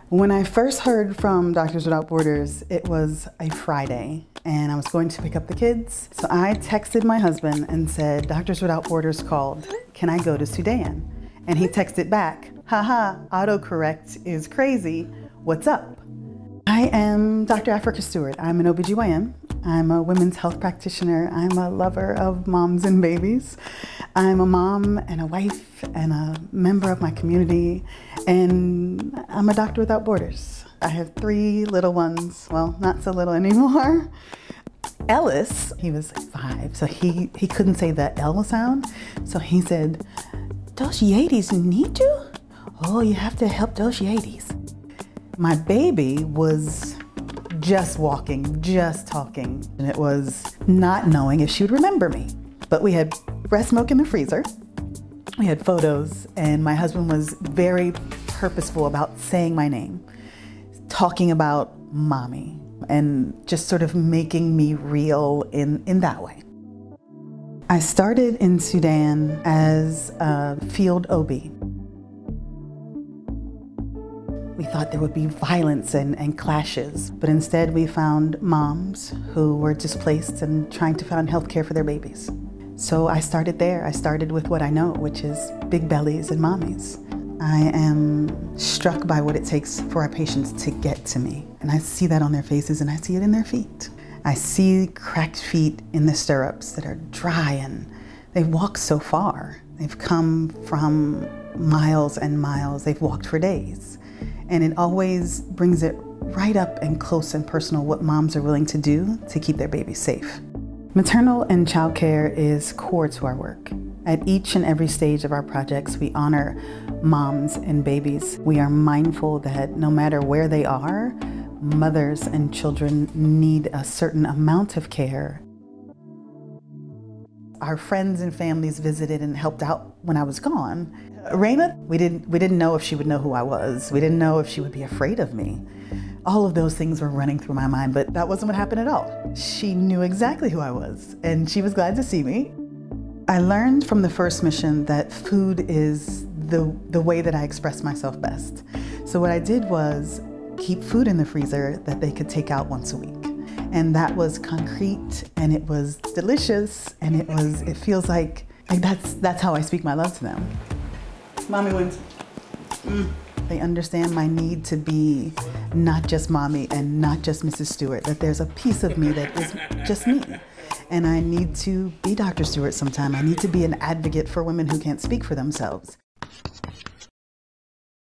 When I first heard from Doctors Without Borders, it was a Friday and I was going to pick up the kids. So I texted my husband and said, Doctors Without Borders called, can I go to Sudan? And he texted back, haha, autocorrect is crazy, what's up? I am Dr. Africa Stewart. I'm an OBGYN. I'm a women's health practitioner. I'm a lover of moms and babies. I'm a mom and a wife and a member of my community, and I'm a doctor without borders. I have 3 little ones, well, not so little anymore. Ellis, he was 5, so he couldn't say the L sound, so he said, those Yetis need you? Oh, you have to help those Yetis. My baby was just walking, just talking, and it was not knowing if she would remember me. But we had breast milk in the freezer, we had photos, and my husband was very purposeful about saying my name, talking about mommy, and just sort of making me real in that way. I started in Sudan as a field OB. We thought there would be violence and clashes, but instead we found moms who were displaced and trying to find health care for their babies. So I started there. I started with what I know, which is big bellies and mommies. I am struck by what it takes for our patients to get to me. And I see that on their faces and I see it in their feet. I see cracked feet in the stirrups that are dry and they've walked so far. They've come from miles and miles. They've walked for days. And it always brings it right up and close and personal what moms are willing to do to keep their babies safe. Maternal and child care is core to our work. At each and every stage of our projects, we honor moms and babies. We are mindful that no matter where they are, mothers and children need a certain amount of care. Our friends and families visited and helped out when I was gone. Raina, we didn't know if she would know who I was. We didn't know if she would be afraid of me. All of those things were running through my mind, but that wasn't what happened at all. She knew exactly who I was, and she was glad to see me. I learned from the first mission that food is the way that I express myself best. So what I did was keep food in the freezer that they could take out once a week. And that was concrete, and it was delicious, and it feels like that's how I speak my love to them. Mommy wins. They understand my need to be not just mommy and not just Mrs. Stewart, that there's a piece of me that is just me. And I need to be Dr. Stewart sometime. I need to be an advocate for women who can't speak for themselves.